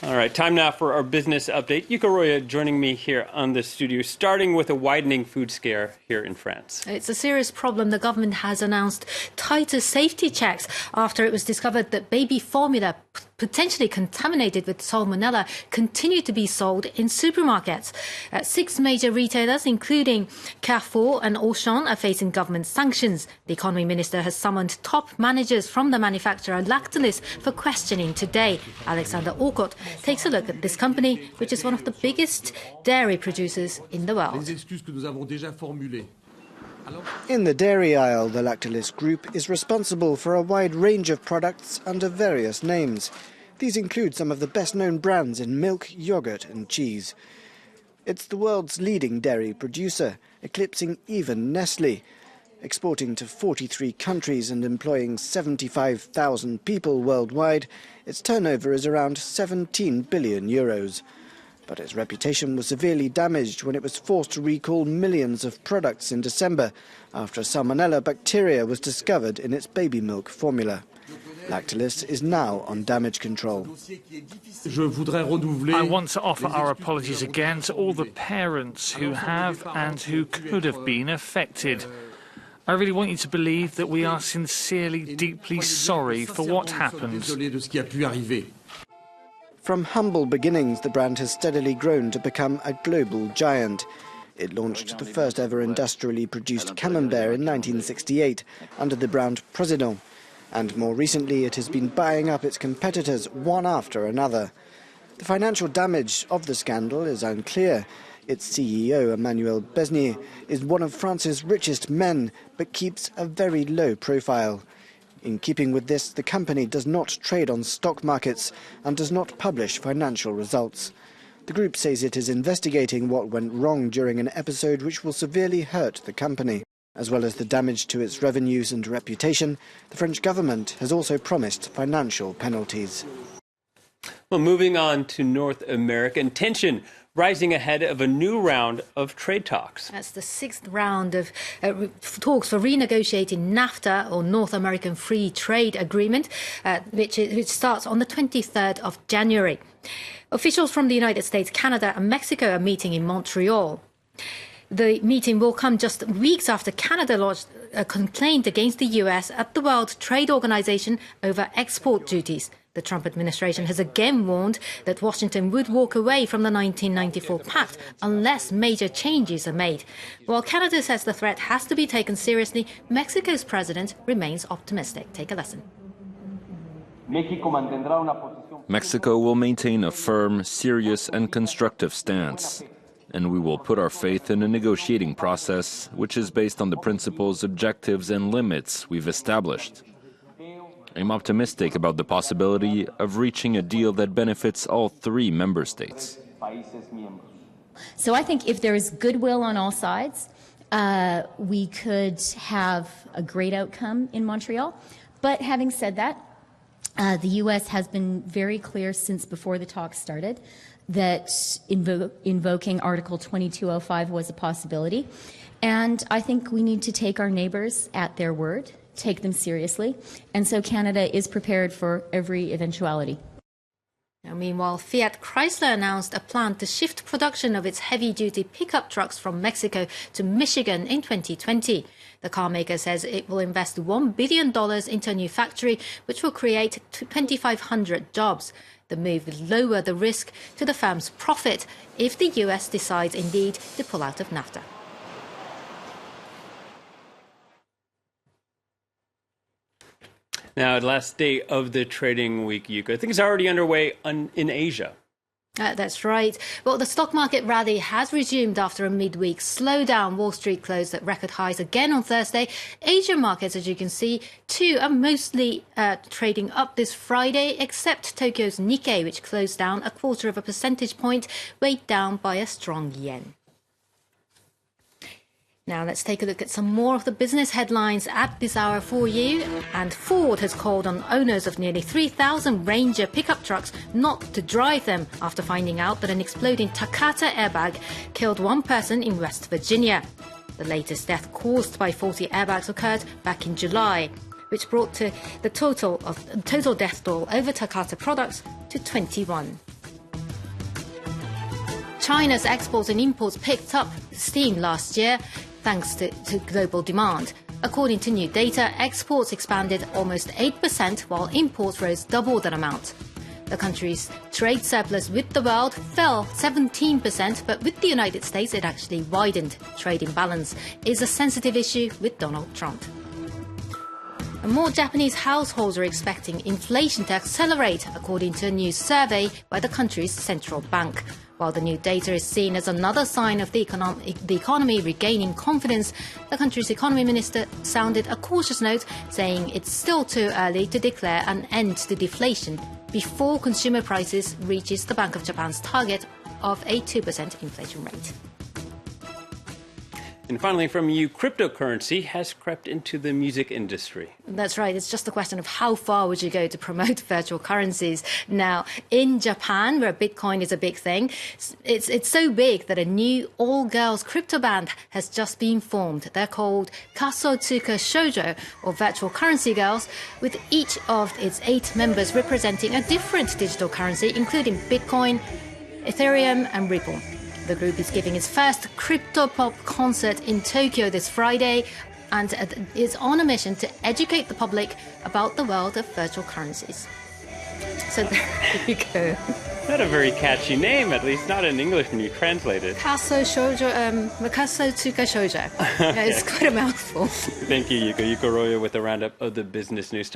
All right, time now for our business update. Yuka Roya joining me here on the studio, starting with a widening food scare here in France. It's a serious problem. The government has announced tighter safety checks after it was discovered that baby formula potentially contaminated with salmonella continue to be sold in supermarkets. 6 major retailers, including Carrefour and Auchan, are facing government sanctions. The economy minister has summoned top managers from the manufacturer Lactalis for questioning today. Alexander Orcott takes a look at this company, which is one of the biggest dairy producers in the world. In the dairy aisle, the Lactalis Group is responsible for a wide range of products under various names. These include some of the best-known brands in milk, yogurt and cheese. It's the world's leading dairy producer, eclipsing even Nestlé. Exporting to 43 countries and employing 75,000 people worldwide, its turnover is around 17 billion euros. But its reputation was severely damaged when it was forced to recall millions of products in December after salmonella bacteria was discovered in its baby milk formula. Lactalis is now on damage control. I want to offer our apologies again to all the parents who have and who could have been affected. I really want you to believe that we are sincerely, deeply sorry for what happened. From humble beginnings, the brand has steadily grown to become a global giant. It launched the first ever industrially produced camembert in 1968 under the brand Président, and more recently it has been buying up its competitors one after another. The financial damage of the scandal is unclear. Its CEO, Emmanuel Besnier, is one of France's richest men, but keeps a very low profile. In keeping with this, the company does not trade on stock markets and does not publish financial results. The group says it is investigating what went wrong during an episode which will severely hurt the company. As well as the damage to its revenues and reputation, the French government has also promised financial penalties. Well, moving on to North America, and tension rising ahead of a new round of trade talks. That's the 6th round of talks for renegotiating NAFTA, or North American Free Trade Agreement, which starts on the 23rd of January. Officials from the United States, Canada and Mexico are meeting in Montreal. The meeting will come just weeks after Canada lodged a complaint against the US at the World Trade Organization over export duties. The Trump administration has again warned that Washington would walk away from the 1994 pact unless major changes are made. While Canada says the threat has to be taken seriously, Mexico's president remains optimistic. Take a listen. Mexico will maintain a firm, serious and constructive stance, and we will put our faith in a negotiating process which is based on the principles, objectives and limits we've established. I'm optimistic about the possibility of reaching a deal that benefits all 3 member states. So I think if there is goodwill on all sides, we could have a great outcome in Montreal. But having said that, the U.S. has been very clear since before the talks started that invoking Article 2205 was a possibility. And I think we need to take our neighbors at their word, take them seriously. And so Canada is prepared for every eventuality. Now, meanwhile, Fiat Chrysler announced a plan to shift production of its heavy-duty pickup trucks from Mexico to Michigan in 2020. The carmaker says it will invest $1 billion into a new factory, which will create 2,500 jobs. The move will lower the risk to the firm's profit if the US decides indeed to pull out of NAFTA. Now, last day of the trading week, Yuka. Things are already underway in Asia. That's right. Well, the stock market rally has resumed after a midweek slowdown. Wall Street closed at record highs again on Thursday. Asian markets, as you can see, too, are mostly trading up this Friday, except Tokyo's Nikkei, which closed down 0.25 percentage point, weighed down by a strong yen. Now let's take a look at some more of the business headlines at this hour for you. And Ford has called on owners of nearly 3,000 Ranger pickup trucks not to drive them after finding out that an exploding Takata airbag killed one person in West Virginia. The latest death caused by faulty airbags occurred back in July, which brought to the total death toll over Takata products to 21. China's exports and imports picked up steam last year thanks to global demand. According to new data, exports expanded almost 8%, while imports rose double that amount. The country's trade surplus with the world fell 17%, but with the United States, it actually widened. Trade imbalance is a sensitive issue with Donald Trump. And more Japanese households are expecting inflation to accelerate, according to a new survey by the country's central bank. While the new data is seen as another sign of the economy regaining confidence, the country's economy minister sounded a cautious note, saying it's still too early to declare an end to deflation before consumer prices reaches the Bank of Japan's target of a 2% inflation rate. And finally, from you, cryptocurrency has crept into the music industry. That's right. It's just a question of how far would you go to promote virtual currencies. Now, in Japan, where Bitcoin is a big thing, it's so big that a new all-girls crypto band has just been formed. They're called Kasotsuka Shoujo, or virtual currency girls, with each of its 8 members representing a different digital currency, including Bitcoin, Ethereum, and Ripple. The group is giving its first cryptopop concert in Tokyo this Friday and is on a mission to educate the public about the world of virtual currencies. So there you go. Not a very catchy name, at least not in English when you translate it. Kasotsuka Shoujo. Yeah, it's quite a mouthful. Thank you, Yuko. Yuko Royo with a roundup of the business news.